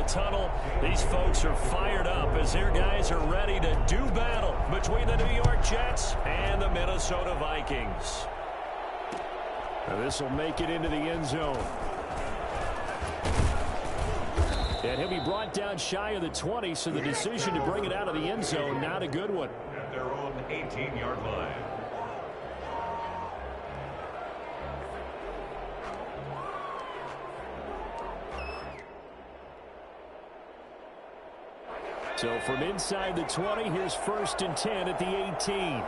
the tunnel. These folks are fired up as their guys are ready to do battle between the New York Jets and the Minnesota Vikings. This will make it into the end zone. And he'll be brought down shy of the 20, so the decision to bring it out of the end zone, not a good one. At their own 18-yard line. So from inside the 20, here's 1st and 10 at the 18.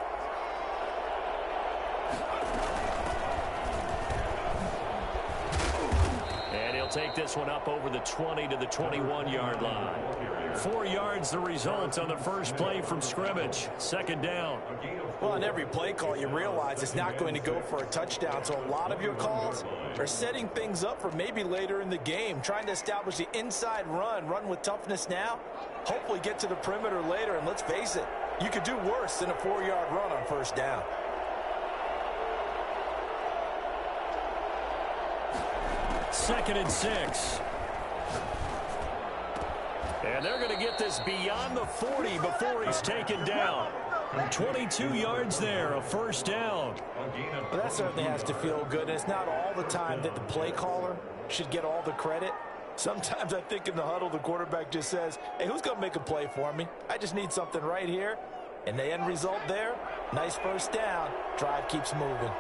Take this one up over the 20 to the 21-yard line. 4 yards the result on the first play from scrimmage. 2nd down. Well, on every play call, you realize it's not going to go for a touchdown. So a lot of your calls are setting things up for maybe later in the game, trying to establish the inside run with toughness now, hopefully get to the perimeter later. And let's face it, you could do worse than a 4-yard run on 1st down. Second and 6. And they're going to get this beyond the 40 before he's taken down. 22 yards there, a 1st down. Well, that certainly has to feel good. It's not all the time that the play caller should get all the credit. Sometimes I think in the huddle, the quarterback just says, hey, who's going to make a play for me? I just need something right here. And the end result there, nice 1st down. Drive keeps moving.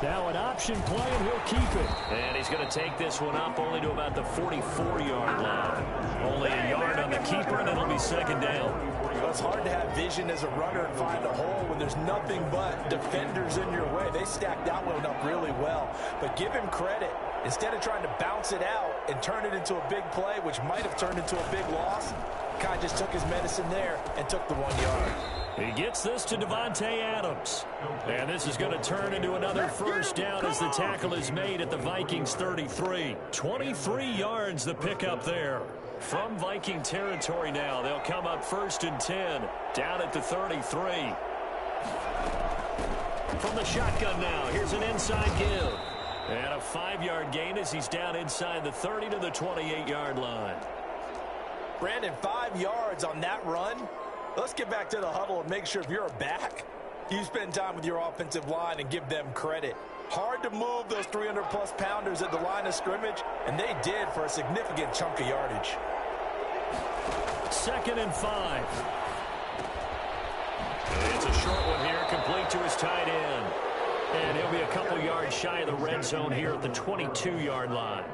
Now an option play, and he'll keep it. And he's going to take this one up only to about the 44-yard line. Only a yard on the keeper, and it'll be 2nd down. Well, it's hard to have vision as a runner and find a hole when there's nothing but defenders in your way. They stacked that one up really well. But give him credit. Instead of trying to bounce it out and turn it into a big play, which might have turned into a big loss, Kai just took his medicine there and took the 1 yard. He gets this to Devontae Adams. And this is going to turn into another 1st down as the tackle is made at the Vikings 33. 23 yards the pickup there. From Viking territory now, they'll come up 1st and 10, down at the 33. From the shotgun now, here's an inside give. And a 5-yard gain as he's down inside the 30 to the 28-yard line. Brandon, 5 yards on that run. Let's get back to the huddle and make sure if you're a back, you spend time with your offensive line and give them credit. Hard to move those 300-plus pounders at the line of scrimmage, and they did for a significant chunk of yardage. 2nd and 5. It's a short one here, complete to his tight end. And he'll be a couple yards shy of the red zone here at the 22-yard line.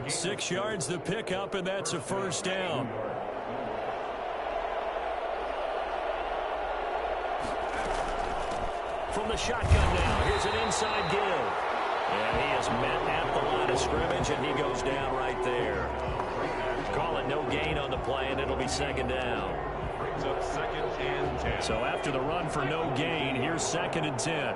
6 yards the pickup, and that's a 1st down. From the shotgun now, here's an inside give. And he is met at the line of scrimmage, and he goes down right there. Call it no gain on the play, and it'll be 2nd down. Brings up 2nd and 10. So after the run for no gain, here's 2nd and 10.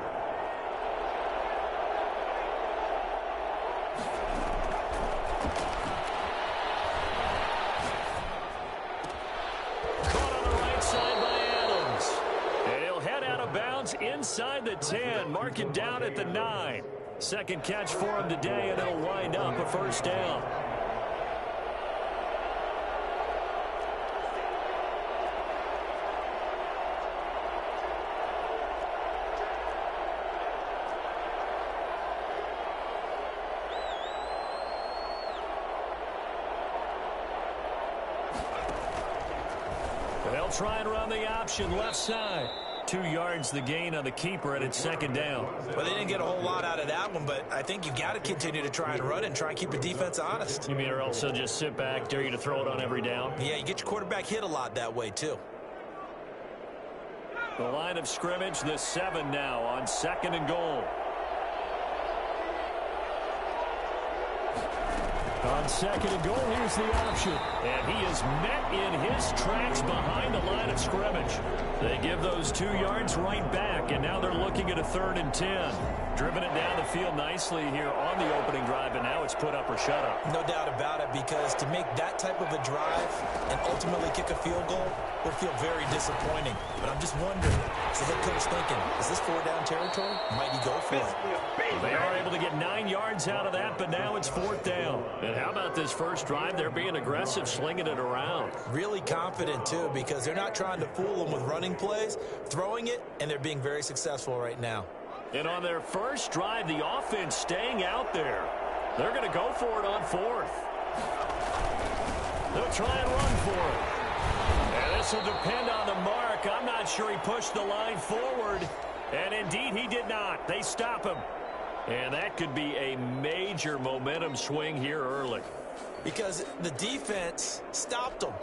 Inside the 10, mark it down at the 9. 2nd catch for him today, and it'll wind up a 1st down. They'll try and run the option left side. 2 yards the gain on the keeper, and it's 2nd down. Well, they didn't get a whole lot out of that one, but I think you got to continue to try and run and try and keep the defense honest. You mean or else they'll just sit back, dare you to throw it on every down? Yeah, you get your quarterback hit a lot that way, too. The line of scrimmage, the 7 now on 2nd and goal. On 2nd and goal, here's the option. And he is met in his tracks behind the line of scrimmage. They give those 2 yards right back, and now they're looking at a 3rd and 10. driven it down the field nicely here on the opening drive, and now it's put up or shut up. No doubt about it, because to make that type of a drive and ultimately kick a field goal would feel very disappointing. But I'm just wondering, is the head coach thinking, is this 4-down territory? Might he go for it? They are able to get 9 yards out of that, but now it's 4th down. And how about this first drive? They're being aggressive, slinging it around. Really confident, too, because they're not trying to fool them with running plays, throwing it, and they're being very successful right now. And on their first drive, the offense staying out there. They're going to go for it on 4th. They'll try and run for it. And this will depend on the mark. I'm not sure he pushed the line forward. And indeed, he did not. They stop him. And that could be a major momentum swing here early. Because the defense stopped them.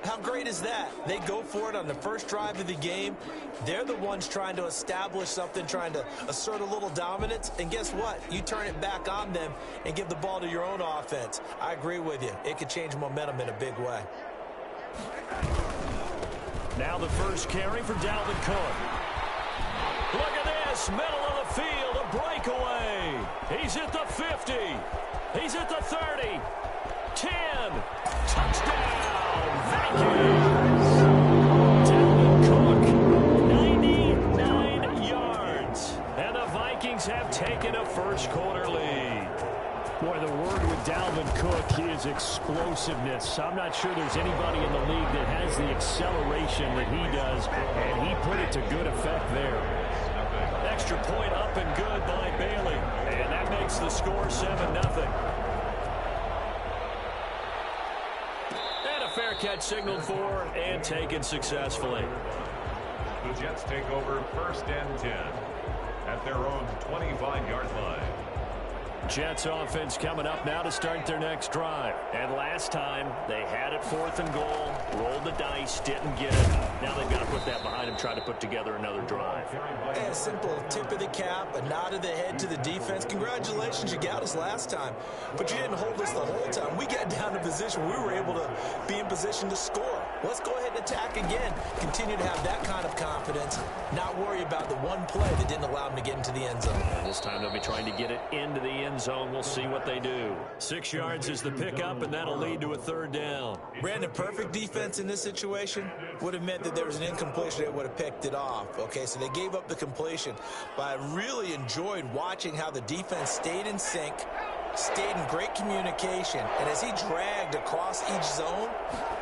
How great is that? They go for it on the first drive of the game. They're the ones trying to establish something, trying to assert a little dominance. And guess what? You turn it back on them and give the ball to your own offense. I agree with you. It could change momentum in a big way. Now the first carry for Dalvin Cook. Look at this, middle of the field, a breakaway. He's at the 50. He's at the 30. 10. Touchdown. Vikings. Dalvin Cook, 99 yards. And the Vikings have taken a first quarter lead. Boy, the word with Dalvin Cook is explosiveness. I'm not sure there's anybody in the league that has the acceleration that he does, and he put it to good effect there. Extra point up and good by Bailey, and that makes the score 7-0. And a fair catch signaled for and taken successfully. The Jets take over 1st and 10 at their own 25-yard line. Jets offense coming up now to start their next drive. And last time, they had it 4th and goal, rolled the dice, didn't get it. Now they've got to put that behind them, try to put together another drive. Hey, a simple tip of the cap, a nod of the head to the defense. Congratulations, you got us last time. But you didn't hold us the whole time. We got down to position. We were able to be in position to score. Let's go ahead and attack again. Continue to have that kind of confidence. Not worry about the one play that didn't allow them to get into the end zone. And this time they'll be trying to get it into the end zone. We'll see what they do. 6 yards is the pickup, and that'll lead to a 3rd down. Brandon, perfect defense in this situation would have meant that there was an incompletion that would have picked it off. Okay, so they gave up the completion. But I really enjoyed watching how the defense stayed in sync, stayed in great communication, and as he dragged across each zone,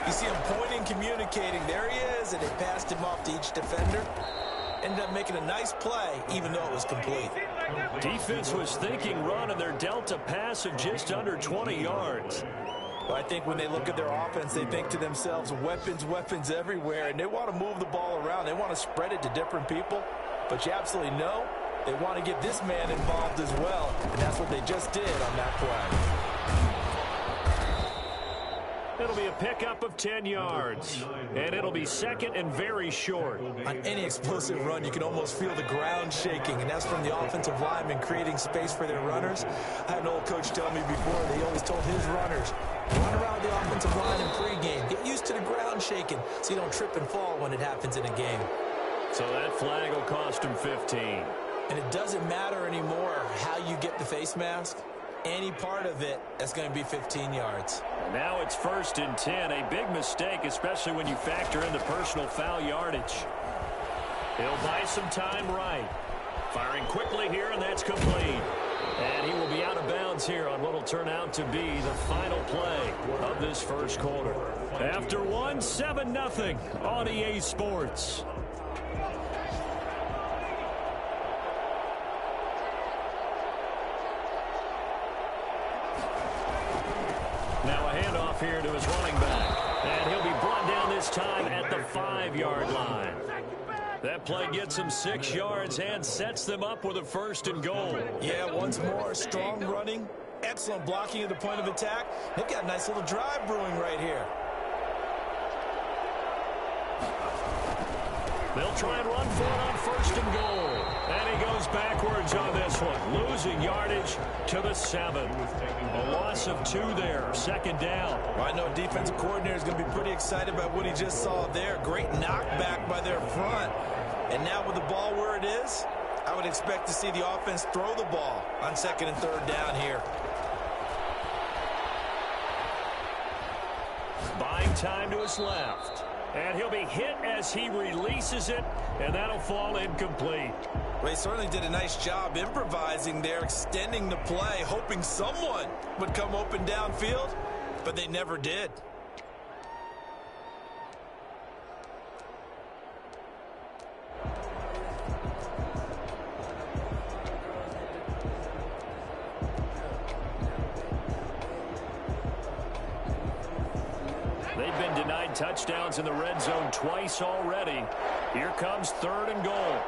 you see him pointing, communicating. There he is, and it passed him off to each defender. Ended up making a nice play, even though it was complete. Defense was thinking run, and their delta pass of just under 20 yards. Well, I think when they look at their offense, they think to themselves, weapons, weapons everywhere, and they want to move the ball around. They want to spread it to different people, but you absolutely know they want to get this man involved as well, and that's what they just did on that play. It'll be a pickup of 10 yards, and it'll be 2nd and very short. On any explosive run, you can almost feel the ground shaking, and that's from the offensive linemen creating space for their runners. I had an old coach tell me before, they always told his runners, run around the offensive line in pregame. Get used to the ground shaking so you don't trip and fall when it happens in a game. So that flag will cost him 15. And it doesn't matter anymore how you get the face mask. Any part of it, that's going to be 15 yards. Now it's 1st and 10. A big mistake, especially when you factor in the personal foul yardage. He'll buy some time right. Firing quickly here, and that's complete. And he will be out of bounds here on what will turn out to be the final play of this first quarter. After one, 7-0 on EA Sports. Now a handoff here to his running back. And he'll be brought down this time at the 5-yard line. That play gets him 6 yards and sets them up with a 1st and goal. Yeah, once more, strong running, excellent blocking at the point of attack. They've got a nice little drive brewing right here. They'll try and run for it on 1st and goal. And he goes backwards on this one, losing yardage to the 7. A loss of 2 there, 2nd down. Well, I know defensive coordinator is going to be pretty excited about what he just saw there. Great knockback by their front. And now with the ball where it is, I would expect to see the offense throw the ball on 2nd and 3rd down here. Buying time to his left. And he'll be hit as he releases it, and that'll fall incomplete. Well, he certainly did a nice job improvising there, extending the play, hoping someone would come open downfield, but they never did. They've been denied touchdowns in the red zone twice already. Here comes 3rd and goal.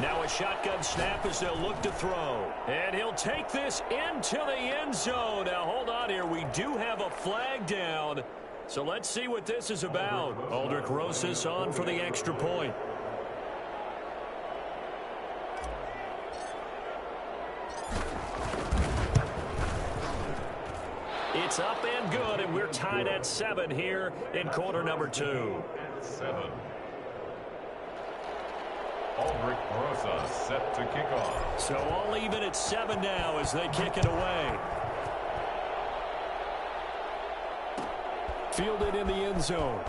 Now a shotgun snap as they'll look to throw. And he'll take this into the end zone. Now hold on here. We do have a flag down. So let's see what this is about. Aldrich Rosas on for the extra point. It's up and good, and we're tied at 7 here in quarter number 2. 7. Aldrich Rosas set to kick off. So all even at 7 now as they kick it away. Fielded in the end zone.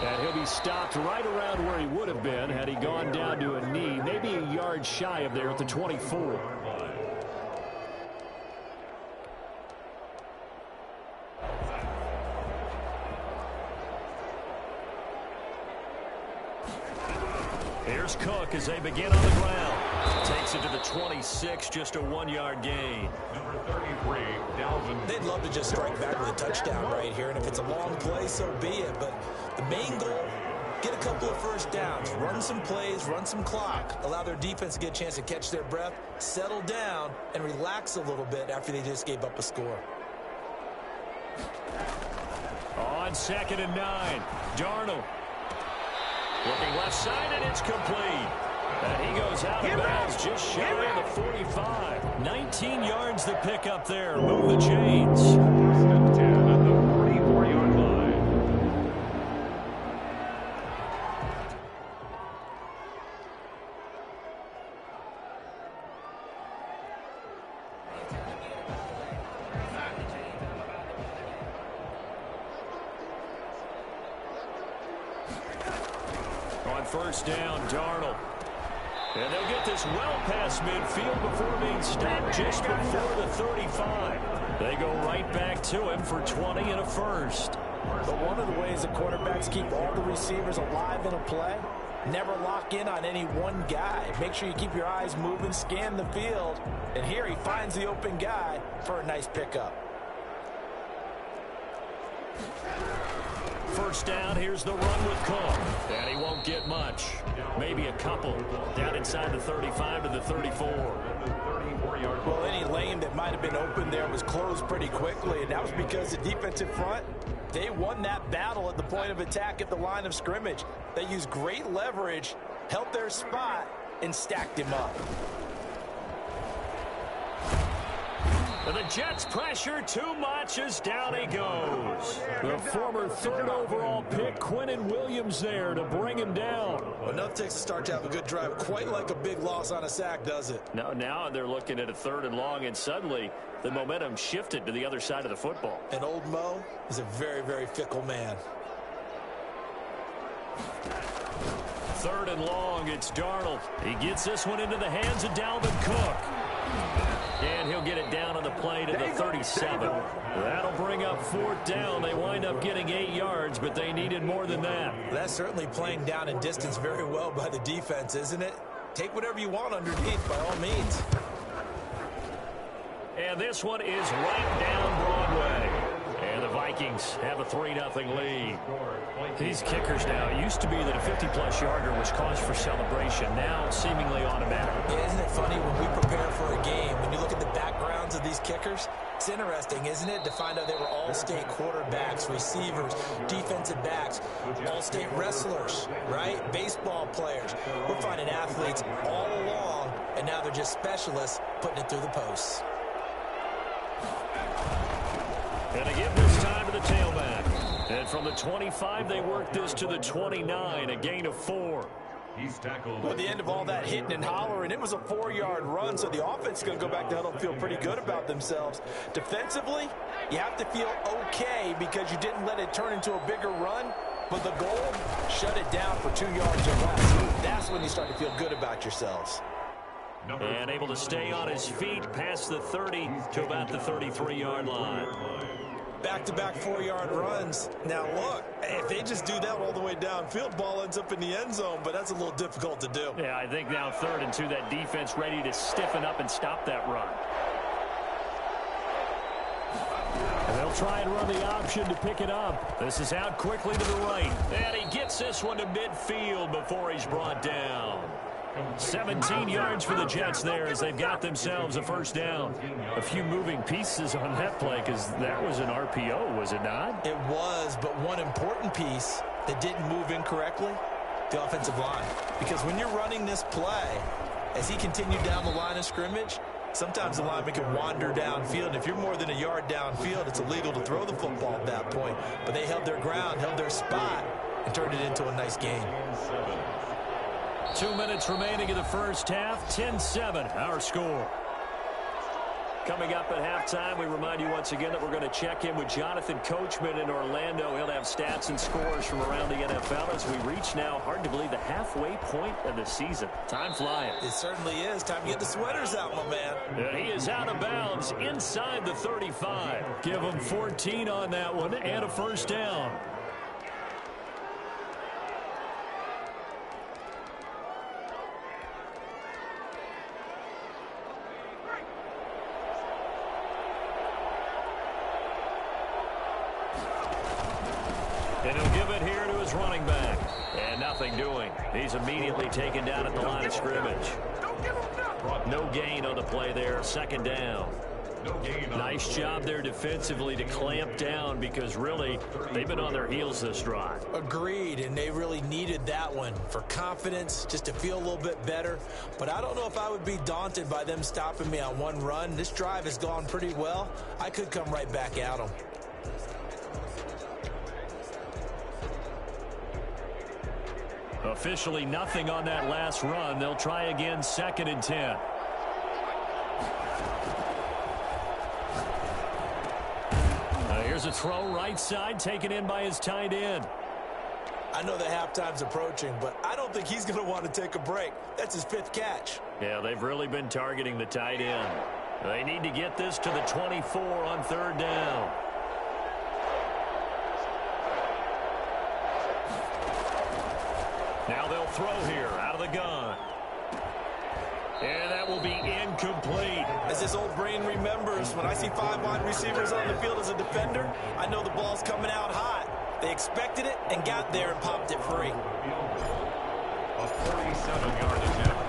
And he'll be stopped right around where he would have been had he gone down to a knee, maybe a yard shy of there at the 24. Here's Cook as they begin on the ground. Takes it to the 26, just a 1-yard gain. Number 33, Dalvin. They'd love to just strike back with a touchdown right here, and if it's a long play, so be it. But the main goal, get a couple of first downs, run some plays, run some clock, allow their defense to get a chance to catch their breath, settle down, and relax a little bit after they just gave up a score. On 2nd and 9, Darnold. Looking left side, and it's complete. And he goes out of bounds just shy of the 45. 19 yards to pick up there. Move the chains. 1st and 10 at the 44-yard line. On 1st down, Darnold. And they'll get this well past midfield before being stopped just before the 35. They go right back to him for 20 and a 1st. But one of the ways the quarterbacks keep all the receivers alive in a play, never lock in on any one guy. Make sure you keep your eyes moving, scan the field. And here he finds the open guy for a nice pickup. 1st down, here's the run with Cook. And he won't get much. Maybe a couple. Down inside the 35 to the 34. Well, any lane that might have been open there was closed pretty quickly, and that was because the defensive front, they won that battle at the point of attack at the line of scrimmage. They used great leverage, held their spot, and stacked him up. And the Jets pressure too much as down he goes. The former 3rd overall pick, Quinnen Williams, there to bring him down. Well, enough takes to start to have a good drive. Quite like a big loss on a sack, does it? Now they're looking at a 3rd and long, and suddenly the momentum shifted to the other side of the football. And old Mo is a very, very fickle man. 3rd and long, it's Darnold. He gets this one into the hands of Dalvin Cook. And he'll get it down on the play to the 37. That'll bring up 4th down. They wind up getting 8 yards, but they needed more than that. That's certainly playing down in distance very well by the defense, isn't it? Take whatever you want underneath by all means. And this one is right down Broadway. And the Vikings have a 3-0 lead. These kickers now, it used to be that a 50-plus yarder was cause for celebration. Now seemingly automatic. Yeah, isn't it funny when we prepare for a game, when you look at the backgrounds of these kickers, it's interesting, isn't it, to find out they were all-state quarterbacks, receivers, defensive backs, all-state wrestlers, right? Baseball players. We're finding athletes all along, and now they're just specialists putting it through the posts. And they give this time to the tailback. And from the 25, they work this to the 29, a gain of 4. He's tackled. Well, at the end of all that hitting and hollering, it was a 4-yard run, so the offense is going to go back to huddle and feel pretty good about themselves. Defensively, you have to feel okay because you didn't let it turn into a bigger run, but the goal, shut it down for 2 yards or less. That's when you start to feel good about yourselves. And able to stay on his feet past the 30 to about the 33-yard line. Back-to-back 4-yard runs. Now, look, if they just do that all the way downfield, ball ends up in the end zone, but that's a little difficult to do. Yeah, I think now 3rd and 2, that defense ready to stiffen up and stop that run. And they'll try and run the option to pick it up. This is out quickly to the right. And he gets this one to midfield before he's brought down. 17 yards for the Jets there as they've got themselves a first down. A few moving pieces on that play because that was an RPO, was it not? It was, but one important piece that didn't move incorrectly, the offensive line. Because when you're running this play, as he continued down the line of scrimmage, sometimes the lineman can wander downfield. And if you're more than a yard downfield, it's illegal to throw the football at that point. But they held their ground, held their spot, and turned it into a nice game. 2 minutes remaining in the first half. 10-7, our score. Coming up at halftime, we remind you once again that we're going to check in with Jonathan Coachman in Orlando. He'll have stats and scores from around the NFL as we reach now, hard to believe, the halfway point of the season. Time flying. It certainly is. Time to get the sweaters out, my man. And he is out of bounds inside the 35. Give him 14 on that one and a first down. And he'll give it here to his running back. And nothing doing. He's immediately taken down at the line of scrimmage. No gain on the play there. 2nd down. Nice job there defensively to clamp down because really they've been on their heels this drive. Agreed, and they really needed that one for confidence, just to feel a little bit better. But I don't know if I would be daunted by them stopping me on one run. This drive has gone pretty well. I could come right back at them. Officially nothing on that last run. They'll try again, 2nd and 10. Here's a throw right side taken in by his tight end. I know that halftime's approaching, but I don't think he's going to want to take a break. That's his 5th catch. Yeah, they've really been targeting the tight end. They need to get this to the 24 on 3rd down. Now they'll throw here out of the gun. And that will be incomplete. As this old brain remembers, when I see 5 wide receivers on the field as a defender, I know the ball's coming out hot. They expected it and got there and popped it free. A 47-yard attempt.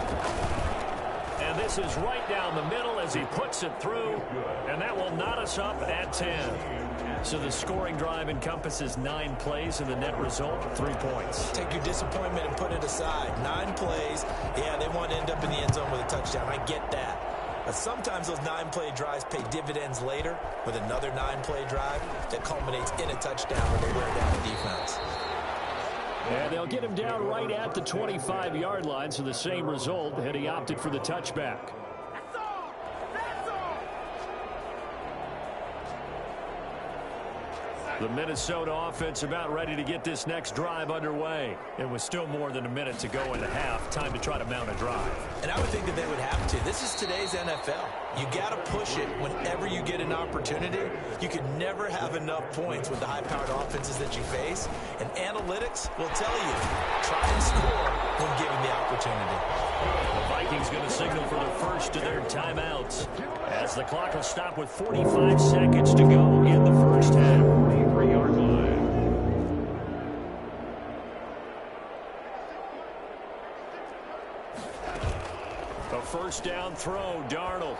And this is right down the middle as he puts it through. And that will knot us up at 10. So the scoring drive encompasses 9 plays, and the net result, 3 points. Take your disappointment and put it aside. 9 plays. Yeah, they want to end up in the end zone with a touchdown. I get that. But sometimes those 9-play drives pay dividends later with another 9-play drive that culminates in a touchdown where they wear down the defense. And they'll get him down right at the 25-yard line, so the same result, and he opted for the touchback. The Minnesota offense about ready to get this next drive underway. And with still more than a minute to go in the half, time to try to mount a drive. And I would think that they would have to. This is today's NFL. You got to push it whenever you get an opportunity. You can never have enough points with the high-powered offenses that you face. And analytics will tell you, try and score when given the opportunity. The Vikings going to signal for the first of their timeouts as the clock will stop with 45 seconds to go in the first half. 3-yard line. A first down throw, Darnold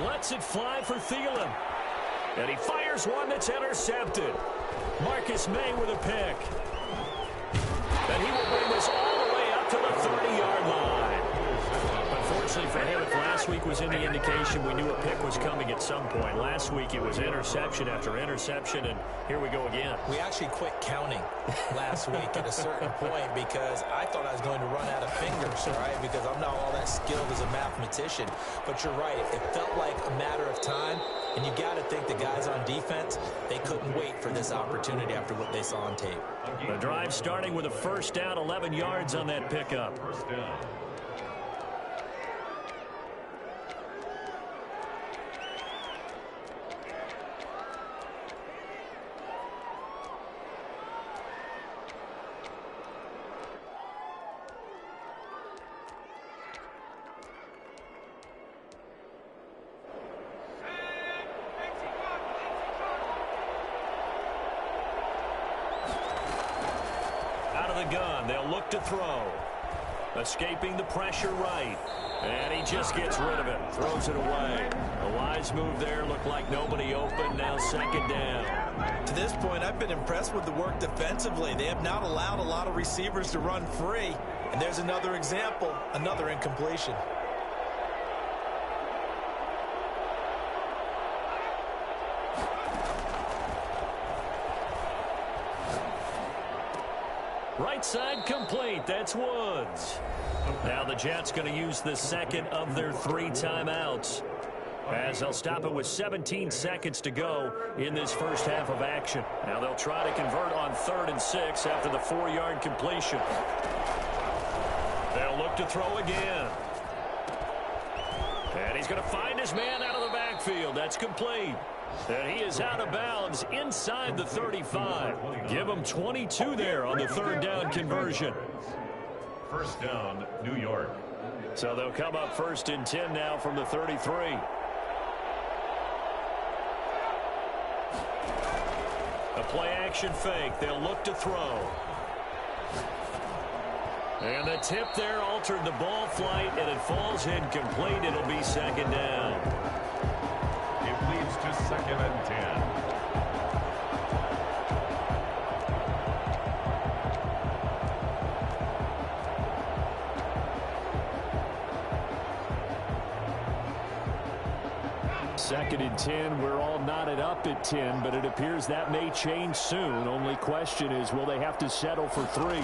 lets it fly for Thielen. And he fires one that's intercepted. Marcus May with a pick. And he will bring this all the way up to the 30-yard line. Especially for him, if last week was any indication, we knew a pick was coming at some point. Last week it was interception after interception, and here we go again. We actually quit counting last week at a certain point because I thought I was going to run out of fingers, right? Because I'm not all that skilled as a mathematician. But you're right. It felt like a matter of time, and you got to think the guys on defense, they couldn't wait for this opportunity after what they saw on tape. The drive starting with a first down, 11 yards on that pickup. First down. Gun. They'll look to throw. Escaping the pressure right. And he just gets rid of it. Throws it away. A wise move there. Looked like nobody open. Now second down. To this point, I've been impressed with the work defensively. They have not allowed a lot of receivers to run free. And there's another example. Another incompletion. Right side complete. That's Woods. Now the Jets going to use the second of their 3 timeouts, as they'll stop it with 17 seconds to go in this first half of action. Now they'll try to convert on 3rd and 6 after the 4-yard completion. They'll look to throw again. And he's going to find his man out of the backfield. That's complete. And he is out of bounds inside the 35. Give him 22 there on the 3rd down conversion. First down, New York. So they'll come up 1st and 10 now from the 33. A play-action fake. They'll look to throw. And the tip there altered the ball flight, and it falls incomplete. It'll be second down. It leads to 2nd and 10. Second and 10. We're all knotted up at 10, but it appears that may change soon. Only question is, will they have to settle for 3?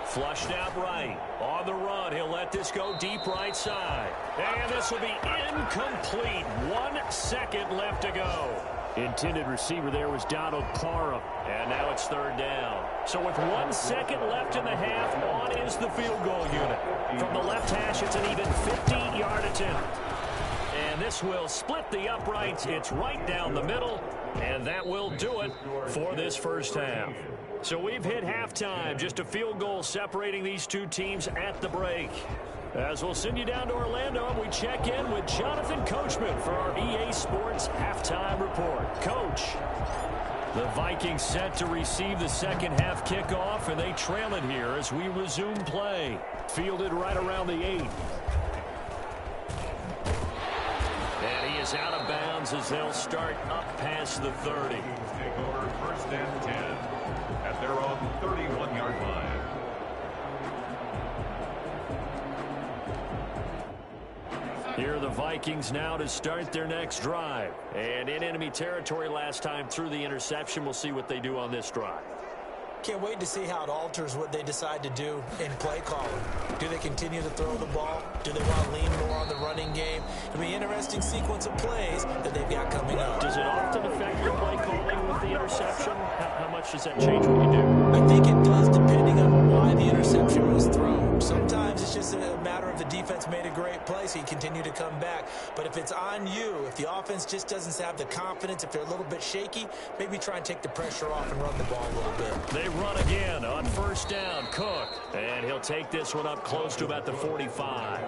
Flushed out right. On the run, he'll let this go deep right side. And this will be incomplete. 1 second left to go. Intended receiver there was Donald Parham. And now it's 3rd down. So with 1 second left in the half, on is the field goal unit. From the left hash, it's an even 50-yard attempt. And this will split the uprights. It's right down the middle. And that will do it for this first half. So we've hit halftime. Just a field goal separating these two teams at the break. As we'll send you down to Orlando, and we check in with Jonathan Coachman for our EA Sports Halftime Report. Coach, the Vikings set to receive the second half kickoff, and they trail it here as we resume play. Fielded right around the 8. And he is out of bounds as they'll start up past the 30. Take over 1st and 10 at their own 31-yard line. Here are the Vikings now to start their next drive. And in enemy territory last time through the interception. We'll see what they do on this drive. Can't wait to see how it alters what they decide to do in play calling. Do they continue to throw the ball? Do they want to lean more on the running game? It'll be an interesting sequence of plays that they've got coming up. Does it often affect your play calling with the interception? How much does that change what you do? I think it does, depending on why the interception was thrown. Sometimes it's just a matter of the defense made a great play, so you continue to come back. But if it's on you, if the offense just doesn't have the confidence, if they're a little bit shaky, maybe try and take the pressure off and run the ball a little bit. They run again on first down. Cook. And he'll take this one up close to about the 45.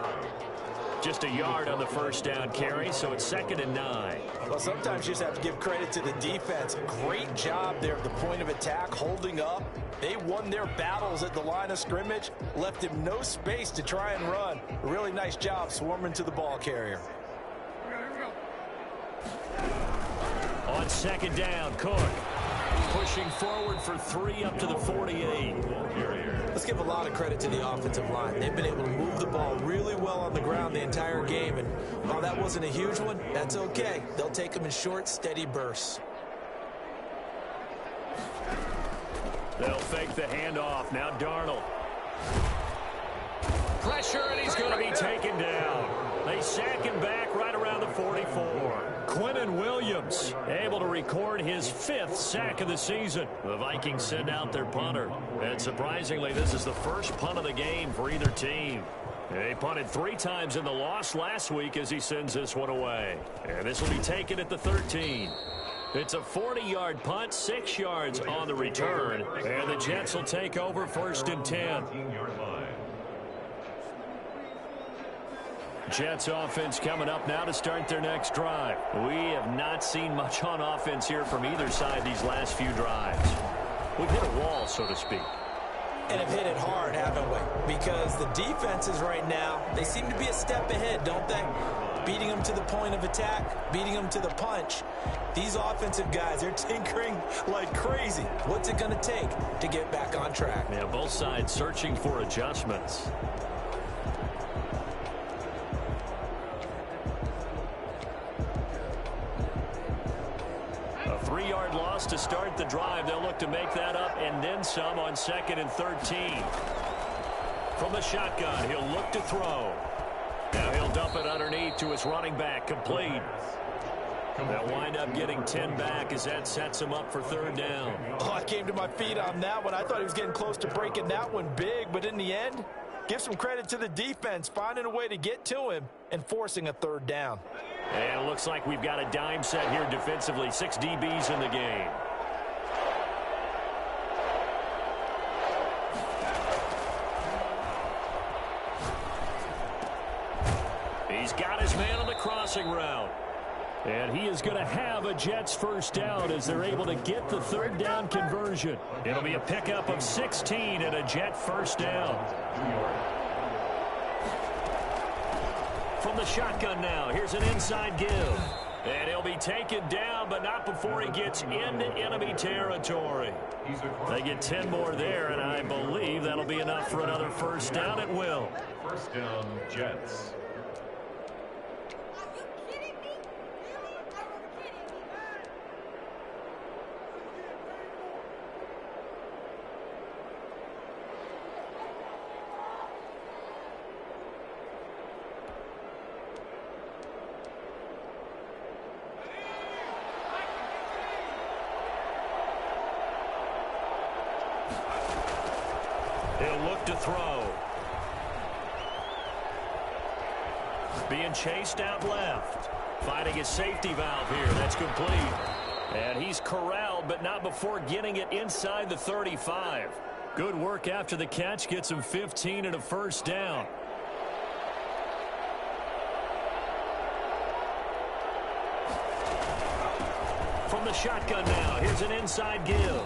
Just a yard on the first down carry, so it's 2nd and 9. Well, sometimes you just have to give credit to the defense. Great job there at the point of attack, holding up. They won their battles at the line of scrimmage, left him no space to try and run. A really nice job swarming to the ball carrier. On 2nd down, Cook. pushing forward for 3 up to the 48. Let's give a lot of credit to the offensive line. They've been able to move the ball really well on the ground the entire game, and while that wasn't a huge one, that's okay. They'll take them in short, steady bursts. They'll fake the handoff. Now Darnold. Pressure, and he's going to be taken down. They sack him back right around the 44. Quentin Williams able to record his 5th sack of the season. The Vikings send out their punter. And surprisingly, this is the first punt of the game for either team. They punted 3 times in the loss last week as he sends this one away. And this will be taken at the 13. It's a 40-yard punt, 6 yards on the return. And the Jets will take over 1st and 10. Jets offense coming up now to start their next drive. We have not seen much on offense here from either side these last few drives. We've hit a wall, so to speak. And have hit it hard, haven't we? Because the defenses right now, they seem to be a step ahead, don't they? Beating them to the point of attack, beating them to the punch. These offensive guys, they're tinkering like crazy. What's it going to take to get back on track? Yeah, both sides searching for adjustments. A 3-yard loss to start the drive. They'll look to make that up and then some on 2nd and 13. From the shotgun, he'll look to throw. Now he'll dump it underneath to his running back, complete. They'll wind up getting 10 back as that sets him up for 3rd down. Oh, I came to my feet on that one. I thought he was getting close to breaking that one big, but in the end, give some credit to the defense, finding a way to get to him and forcing a 3rd down. And it looks like we've got a dime set here defensively. 6 DBs in the game. He's got his man on the crossing route. And he is going to have a Jets 1st down as they're able to get the 3rd down conversion. It'll be a pickup of 16 and a Jet 1st down. From the shotgun now, here's an inside give. And he'll be taken down, but not before he gets into enemy territory. They get 10 more there, and I believe that'll be enough for another 1st down at will. 1st down, Jets. He'll look to throw. Being chased out left. Finding his safety valve here. That's complete. And he's corralled, but not before getting it inside the 35. Good work after the catch. Gets him 15 and a 1st down. From the shotgun now, here's an inside give.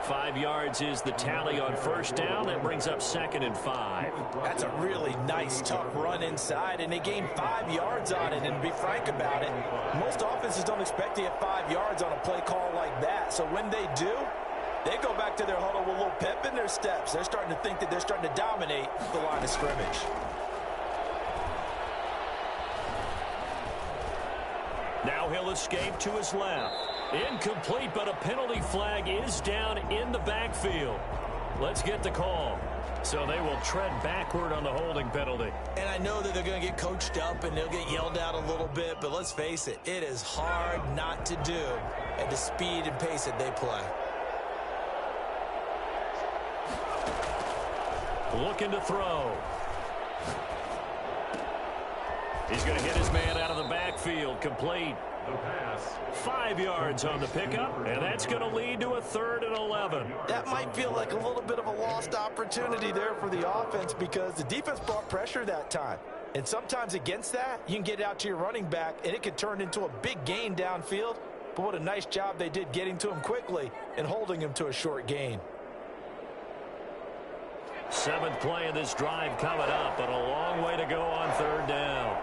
5 yards is the tally on 1st down. That brings up 2nd and 5. That's a really nice, tough run inside, and they gained 5 yards on it. And to be frank about it, most offenses don't expect to get 5 yards on a play call like that. So when they do, they go back to their huddle with a little pep in their steps. They're starting to think that they're starting to dominate the line of scrimmage. Now he'll escape to his left. Incomplete, but a penalty flag is down in the backfield. Let's get the call. So they will tread backward on the holding penalty. And I know that they're going to get coached up and they'll get yelled at a little bit, but let's face it, it is hard not to do at the speed and pace that they play. Looking to throw. He's going to hit his man out of the backfield. Complete. The pass. 5 yards on the pickup, and that's going to lead to a 3rd and 11. That might feel like a little bit of a lost opportunity there for the offense because the defense brought pressure that time. And sometimes against that, you can get out to your running back, and it could turn into a big gain downfield. But what a nice job they did getting to him quickly and holding him to a short gain. 7th play of this drive coming up, but a long way to go on 3rd down.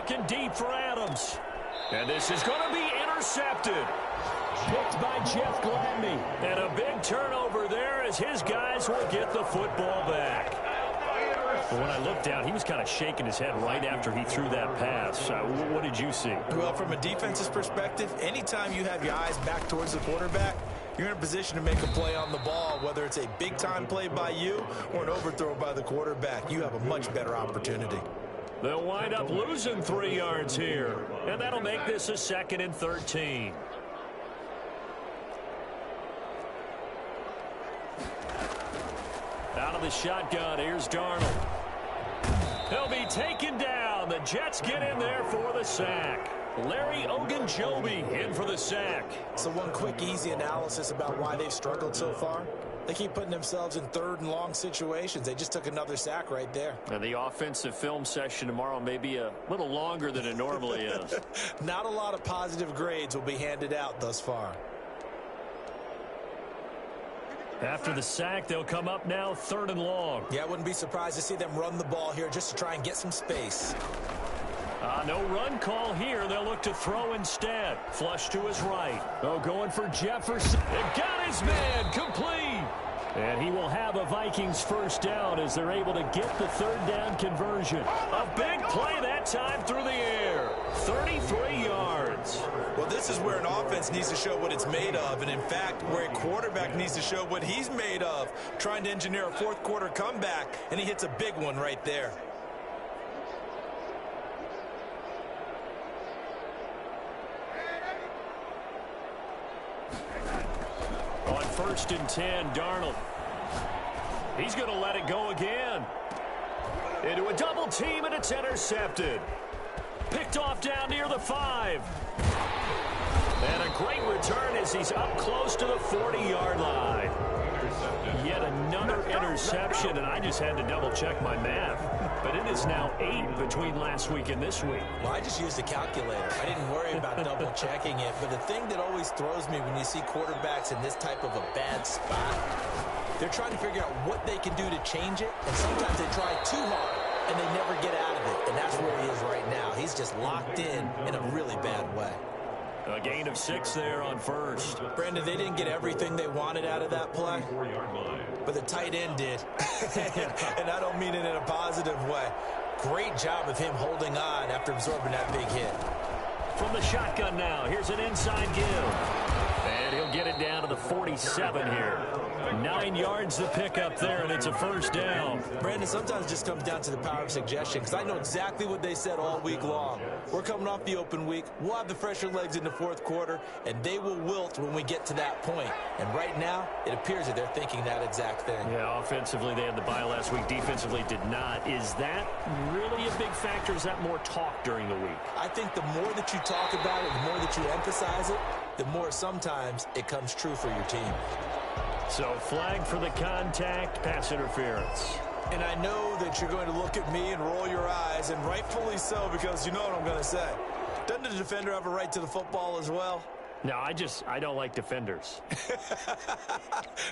looking deep for Adams. And this is going to be intercepted. Picked by Jeff Gladney. And a big turnover there as his guys will get the football back. Well, when I looked down, he was kind of shaking his head right after he threw that pass. What did you see? Well, from a defense's perspective, anytime you have your eyes back towards the quarterback, you're in a position to make a play on the ball, whether it's a big-time play by you or an overthrow by the quarterback. You have a much better opportunity. They'll wind up losing 3 yards here, and that'll make this a 2nd and 13. Out of the shotgun, here's Darnold. He'll be taken down. The Jets get in there for the sack. Larry Ogunjobi in for the sack. So one quick, easy analysis about why they've struggled so far. They keep putting themselves in 3rd and long situations. They just took another sack right there. And the offensive film session tomorrow may be a little longer than it normally is. Not a lot of positive grades will be handed out thus far. After the sack, they'll come up now 3rd and long. Yeah, I wouldn't be surprised to see them run the ball here just to try and get some space. No run call here. They'll look to throw instead. Flush to his right. Oh, going for Jefferson. It got his man complete. And he will have a Vikings first down as they're able to get the 3rd down conversion. A big play that time through the air. 33 yards. Well, this is where an offense needs to show what it's made of. And, in fact, where a quarterback needs to show what he's made of. Trying to engineer a 4th quarter comeback, and he hits a big one right there. On 1st and 10, Darnold. He's going to let it go again. Into a double team, and it's intercepted. Picked off down near the 5. And a great return as he's up close to the 40-yard line. Yet another interception, and I just had to double-check my math. But it is now 8 between last week and this week. Well, I just used a calculator. I didn't worry about double-checking it. But the thing that always throws me when you see quarterbacks in this type of a bad spot, they're trying to figure out what they can do to change it. And sometimes they try too hard, and they never get out of it. And that's where he is right now. He's just locked in a really bad way. A gain of 6 there on 1st. Brandon, they didn't get everything they wanted out of that play, but the tight end did. And I don't mean it in a positive way. Great job of him holding on after absorbing that big hit. From the shotgun now, here's an inside give. And he'll get it down to the 47 here. 9 yards to pick up there, and it's a first down. Brandon, sometimes it just comes down to the power of suggestion, because I know exactly what they said all week long. We're coming off the open week. We'll have the fresher legs in the 4th quarter, and they will wilt when we get to that point. And right now, it appears that they're thinking that exact thing. Yeah, offensively, they had the bye last week. Defensively, did not. Is that really a big factor? Is that more talk during the week? I think the more that you talk about it, the more that you emphasize it, the more sometimes it comes true for your team. So flag for the contact, pass interference. And I know that you're going to look at me and roll your eyes, and rightfully so, because you know what I'm going to say. Doesn't the defender have a right to the football as well? No, I don't like defenders.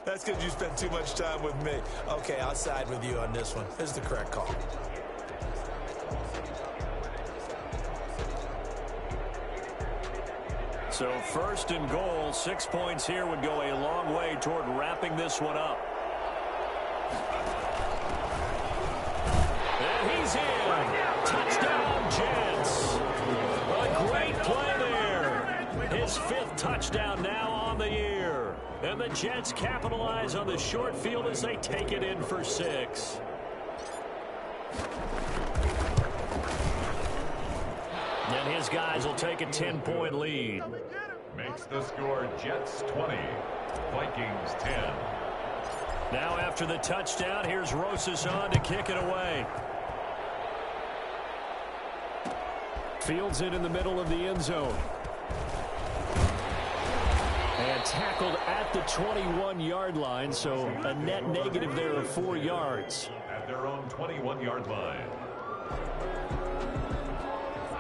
That's because you spent too much time with me. Okay, I'll side with you on this one. This is the correct call. So 1st and goal, 6 points here would go a long way toward wrapping this one up. And he's in. Touchdown, Jets. A great play there. His 5th touchdown now on the year. And the Jets capitalize on the short field as they take it in for 6. And his guys will take a 10-point lead. Makes the score Jets 20, Vikings 10. Now after the touchdown, here's Rosas on to kick it away. Fields it in the middle of the end zone. And tackled at the 21-yard line, so a net negative there of 4 yards. At their own 21-yard line.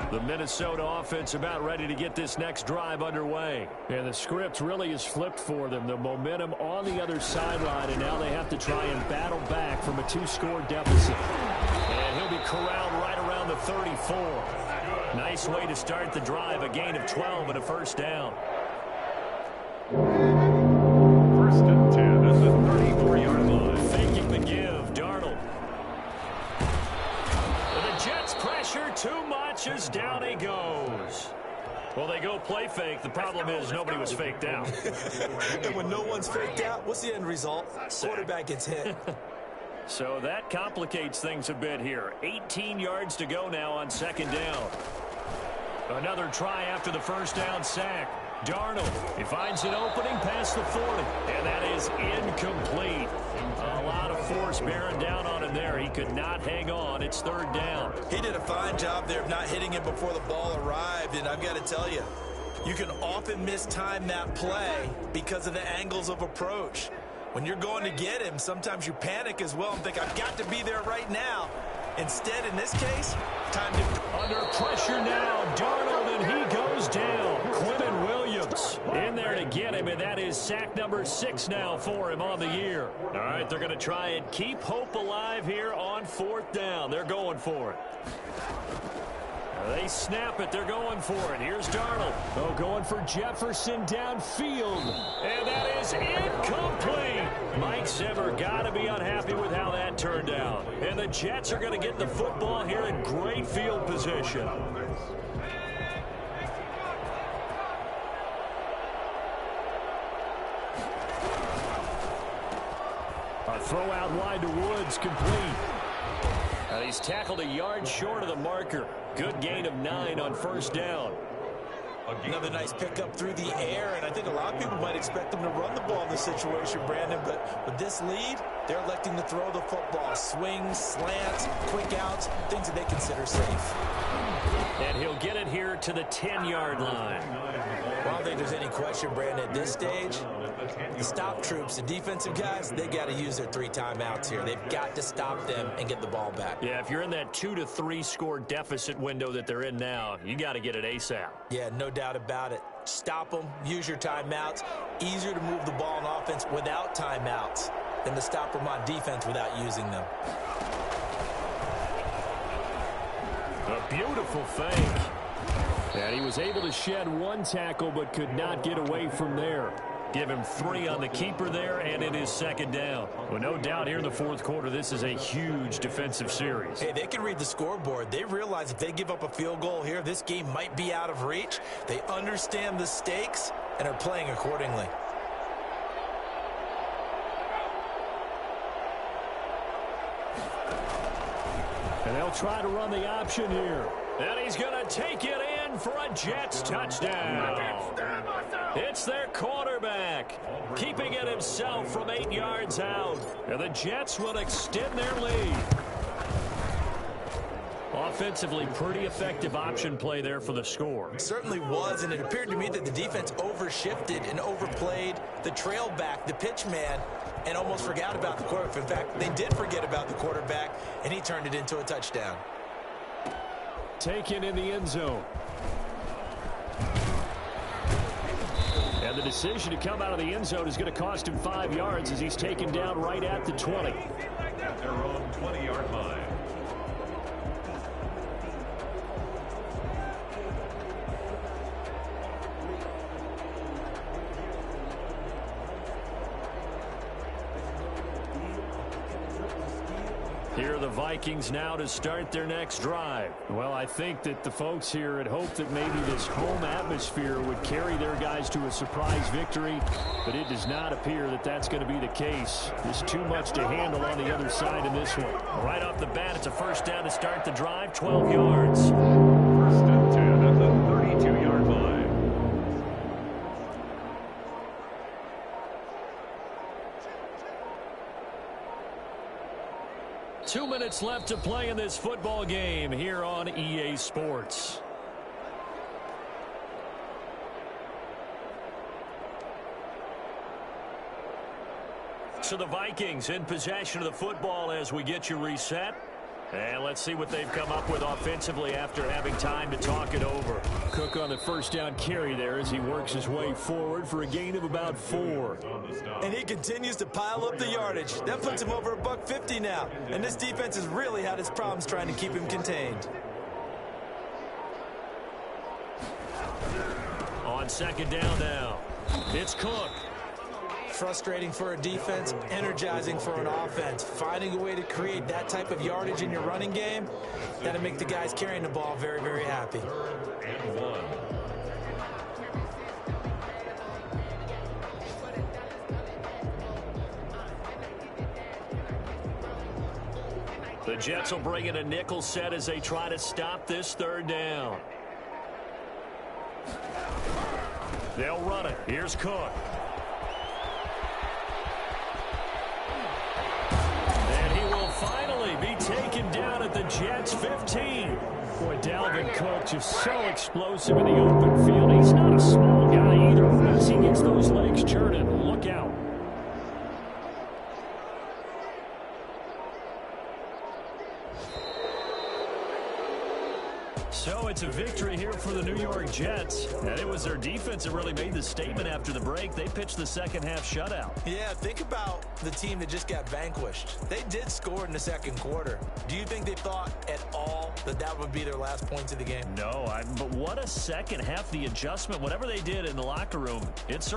The Minnesota offense about ready to get this next drive underway. And the script really is flipped for them. The momentum on the other sideline, and now they have to try and battle back from a 2-score deficit. And he'll be corralled right around the 34. Nice way to start the drive, a gain of 12 and a first down. First and 10 at the 34-yard line. Faking the give, Darnold. The Jets pressure too much as down he goes. Well, they go play fake. The problem is nobody was faked out. And when no one's faked out, what's the end result? Quarterback gets hit. So that complicates things a bit here. 18 yards to go now on second down. Another try after the first down sack. Darnold, he finds an opening past the 40, and that is incomplete. A lot of force bearing down on him there. He could not hang on. It's third down. He did a fine job there of not hitting him before the ball arrived, and I've got to tell you, you can often mistime that play because of the angles of approach. When you're going to get him, sometimes you panic as well and think, I've got to be there right now. Instead, in this case, time to... Under pressure now, Darnold, and he goes down. Quentin Williams in there to get him, and that is sack number 6 now for him on the year. All right, they're going to try and keep hope alive here on fourth down. They're going for it. They snap it. They're going for it. Here's Darnold. Oh, going for Jefferson downfield. And that is incomplete. Mike Zimmer got to be unhappy with how that turned out. And the Jets are going to get the football here in great field position. A throw out wide to Woods, complete. And he's tackled a yard short of the marker. Good gain of 9 on first down. Another nice pickup through the air, and I think a lot of people might expect them to run the ball in this situation, Brandon, but with this lead, they're electing to throw the football. Swings, slants, quick outs, things that they consider safe. And he'll get it here to the 10-yard line. Well, I don't think there's any question, Brandon, at this stage, the stop troops, the defensive guys, they got to use their 3 timeouts here. They've got to stop them and get the ball back. Yeah, if you're in that 2 to 3 score deficit window that they're in now, you got to get it ASAP. Yeah, no doubt about it. Stop them, use your timeouts. Easier to move the ball on offense without timeouts than to stop them on defense without using them. A beautiful fake. And he was able to shed 1 tackle but could not get away from there. Give him 3 on the keeper there, and it is second down. Well, no doubt here in the fourth quarter, this is a huge defensive series. Hey, they can read the scoreboard. They realize if they give up a field goal here, this game might be out of reach. They understand the stakes and are playing accordingly. And they'll try to run the option here. And he's going to take it in for a Jets touchdown. It's their quarterback, keeping it himself from 8 yards out. And the Jets will extend their lead. Offensively, pretty effective option play there for the score. It certainly was, and it appeared to me that the defense overshifted and overplayed the trail back, the pitch man, and almost forgot about the quarterback. In fact, they did forget about the quarterback, and he turned it into a touchdown. Taken in the end zone. And the decision to come out of the end zone is going to cost him 5 yards as he's taken down right at the 20. At their own 20-yard line. Here are the Vikings now to start their next drive. Well, I think that the folks here had hoped that maybe this home atmosphere would carry their guys to a surprise victory, but it does not appear that that's going to be the case. There's too much to handle on the other side in this one. Right off the bat, it's a first down to start the drive, 12 yards. First and 10 at the 32-yard line. 2 minutes left to play in this football game here on EA Sports. So the Vikings in possession of the football as we get you reset. And let's see what they've come up with offensively after having time to talk it over. Cook on the first down carry there as he works his way forward for a gain of about 4. And he continues to pile up the yardage. That puts him over $150 now. And this defense has really had its problems trying to keep him contained. On second down now, it's Cook. Frustrating for a defense, energizing for an offense. Finding a way to create that type of yardage in your running game, that'll make the guys carrying the ball very, very happy. 3rd and 1. The Jets will bring in a nickel set as they try to stop this 3rd down. They'll run it. Here's Cook. And he will finally be taken down at the Jets' 15. Boy, Dalvin Cook just so explosive in the open field. He's not a small guy either. Once he gets those legs churning, look out. So it's a victory here for the New York Jets. And it was their defense that really made the statement after the break. They pitched the second half shutout. Yeah, think about the team that just got vanquished. They did score in the second quarter. Do you think they thought at all that that would be their last points of the game? No, but what a second half, the adjustment, whatever they did in the locker room, it certainly